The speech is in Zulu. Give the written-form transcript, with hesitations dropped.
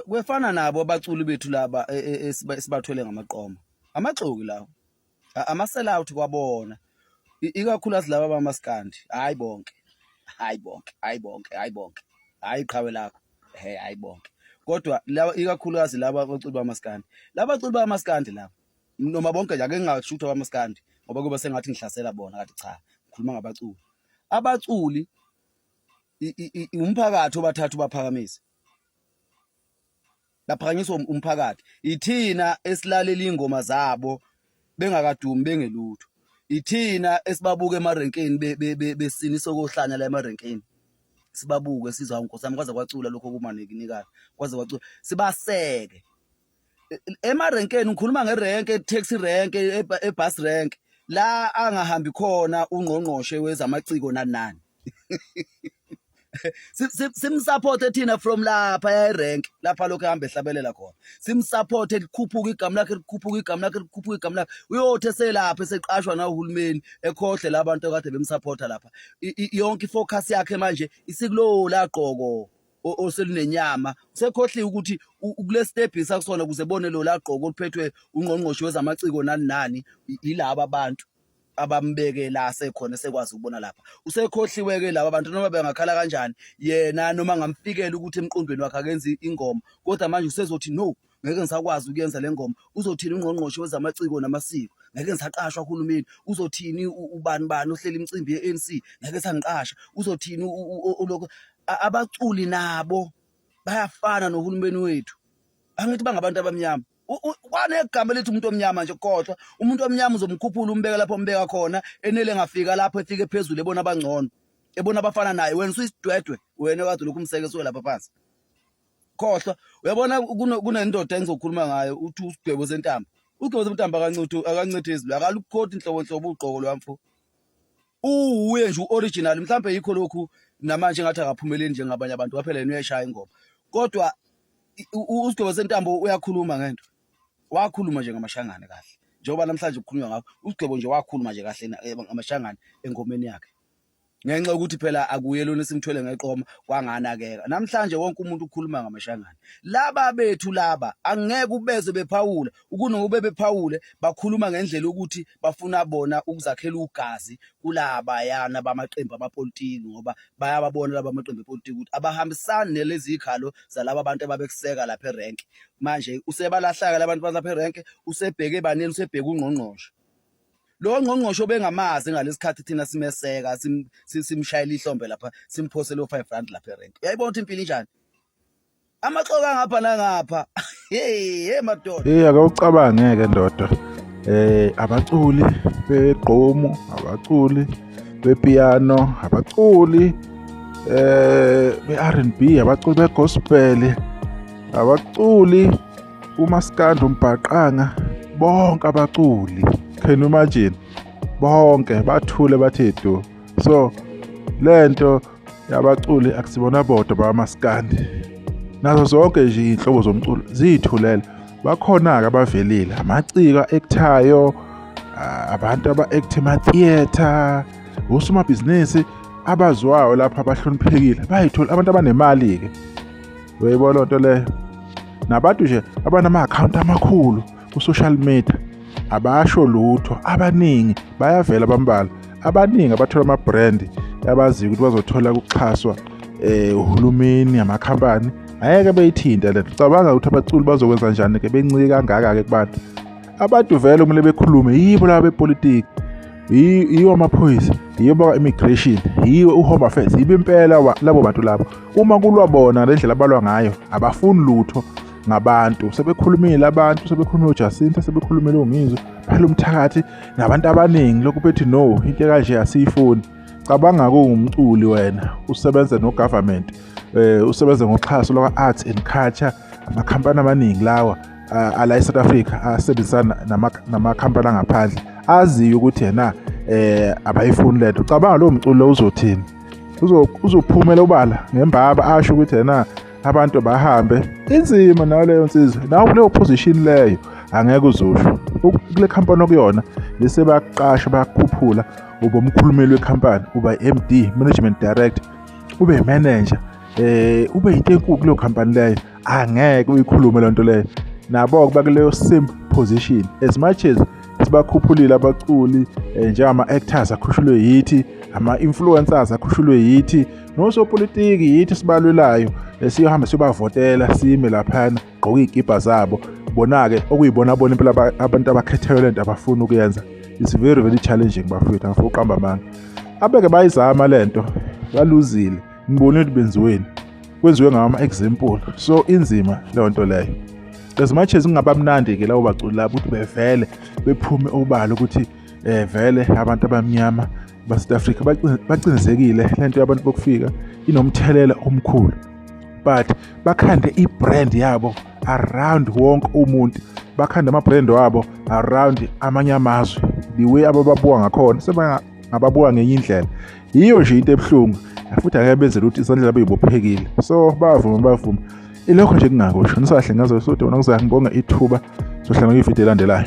kwefana nabo abaculi bethu laba esibathwele ngamaqoma amaxoki lawo ama-sellout kwabona ikakhulukazi laba bamaskandi hayi bonke hayi qhawe lakho hayi bonke kodwa laba ikakhulukazi laba abaculi bamaskandi laba noma bonke nje ake ngingasho ukuthi abamaskandi ngoba kuba sengathi ngihlasela bona kanti cha ngikhuluma abaculi umphakathi obathatha ubaphakamisa laphakanyiswa umphakathi ithina esilalela ingoma zabo bengakadumi bengelutho ithina esibabuka emarenkeni besinisa kohlanya la emarenkeni sibabuke sizwa uNkosami kwaze kwacula lokho kumanekinikayo kwaze kwacula sibaseke emarenkeni ngikhuluma ngerenke taxi rank ebus rank la angahambi khona ungqongqoshe wezamaciko nani simsupport thina from lapha erank lapha lokho ehamba ehlabelela khona simsupport likhuphuka igama lakhe uyothi selapha eseqashwa na uhulumeni ekhohle labantu ekade bemsupporta lapha yonke ifocus yakhe manje isikulo laqoko oselunenyama usekhohliwe ukuthi kule step isakusona kuze bone lo laqoko oliphethwe ungqongqoshe wezamaciko nani yilabo abantu abambeke la sekhona sekwazi ukubona lapha usekhohliwe ke laba bantu noma bengakhala kanjani yena noma ngamfikela ukuthi emqondweni wakhe akenzi ingoma kodwa manje usezothi no ngeke ngisakwazi ukuyenza le ngoma uzothini ungqongqoshe wezamaciko namasiko ngeke ngisaqashwa uhulumeni uzothini ubani ohlela imicimbi ye-ANC ngeke sangiqasha uzothini lokho abaculi nabo bayafana nohulumeni wethu angithi bangabantu abamnyama kwanegama lethi umuntu omnyama nje kodwa umuntu omnyama uzomkhuphula umbeka lapho umbeka khona enele ngafika lapho efike phezulu ebona abangcono ebona abafana naye wena usisidwedwe wena kade lokhu umsekezo lapha phansi khohlwa uyabona kunendoda engizokhuluma ngayo uthi usigwebo sentamba akancithe izulu akalukhoti inhlobo ugqoko lwamfo uye nje original mhlambe yikho lokhu namanje ngathi akaphumeleli njengabanye abantu waphela yena uyashaya ingoma kodwa usigwebo sentambo uyakhuluma ngento wakhuluma nje ngamashangane kahle njengoba namhlanje ukukhulunywa ngakho usigwebo nje wakhuluma nje kahle ngamashangane engomeni yakhe ngenxa ukuthi phela akuye lona simthwele ngeqoma kwanganakeka namhlanje wonke umuntu ukhuluma ngamashangane laba bethu laba angeke ubeze bephawula ukunobe bephawule bakhuluma ngendlela ukuthi bafuna bona ukuzakhela ugazi kulaba yana bamaqembu amapolitiki ngoba bayababona laba amaqembu epolitiki ukuthi abahambisani nelezi ikhalo zalabo abantu ababekuseka lapha erank manje usebalahlaka labantu balapha erank usebheke baneni usebheke ungqongqoshe lo ngqongqosho bengamazi ngalesikhathi thina simeseka simshayela ihlombe lapha simphosele u5 lapha erank uyayibona ukuthi impilo injani amaxoka ngapha nangapha hey madoda akawucabangeke ndoda abaculi begqomu abaculi bepiano abaculi be-R&B abaculi begospel abaculi umaskandi umbhaqanga bonke abaculi can you imagine bonke bathule bathe do so lento yabaculi akusibona bodwa bamaskandi nazo zonke nje inhlobo zomculo zithulela bakhona ke abavelile amaciko actayo abantu aba-act ema-theatre osomabhizinisi abaziwayo lapha abahloniphekile bayithola abantu abanemali ke uyayibona lonto leyo nabantu nje abanama-account amakhulu ku-social media abasho lutho abaningi bayavela bambala abaningi abathola ama-brand abaziyo ukuthi bazothola ukuxhaswa uhulumeni amakhampani ayeke beyithinta lento cabanga ukuthi abaculi bazokwenza njani ke bencike kangaka ke kubantu abantu vele kumele bekhulume yibo laba bepolitiki yiwo amaphoyisa yibo immigration yiwo uHome Affairs yibo impela labo bantu labo uma kulwabona lendlela abalwa ngayo abafuni lutho ngabantu sebekhulumile abantu sebekhulumile uJacinta sebekhulumile uNgizwe phela umthakathi nabantu abaningi lokhu bethi no into kanje asiyifuni cabanga kungumculi wena usebenza no government usebenza ngoxhaso lwa arts and culture amakhampani amaningi lawa ala eSouth Africa asebenzisana namakhampani angaphandle aziyo ukuthi yena abayifuni lento cabanga lo mculi lo uzothini uzophumela ubala ngembaba asho ukuthi yena abantu bahambe inzima nayo leyo nsizwe nawo kuleyo position leyo angeke uzusho kule company okuyona bese baqasha bakukhuphula ube umkhulumeli wekhampani uba MD management director ube manager ube into enkulu kuleyo company leyo angeke uyikhulume lento leyo. Nabo bakuleyo same position as much as sibakhuphulile abaculi njengama-actors akhushulwe yithi, ama-influencers akhushulwe yithi, nosopolitiki yithi sibalwelayo siyohamba siyobavotela sime laphana gqoke iy'kibha zabo. Bona-ke okuyibona bona impela abantu abakhethelwe lento abafuna ukuyenza. It's very very challenging bafowethu, angifuna uqamba amanga. Abeke bayizama lento baluzile, ngibone ukuthi benziweni, kwenziwe ngama-example, so inzima leyo nto leyo. As much as kungaba mnandi-ke labo baculi labo ukuthi bevele bephume obala ukuthi vele abantu abamnyama ba-South Africa bacinizekile lento yabantu bokufika inomthelela omkhulu, but bakhande i-brand yabo around wonke umuntu, bakhande ama-brand wabo around amanye amazwe. The way abababuka ngakhona sebangababuka ngenye indlela. Yiyo nje into ebuhlungu, futhi angeke benzele ukuthi isandla labo yibophekile. So bavuma ilokho nje kungakusho nisahle ngazo sodo ngibonga ithuba sohlangana kwivideo elandelayo.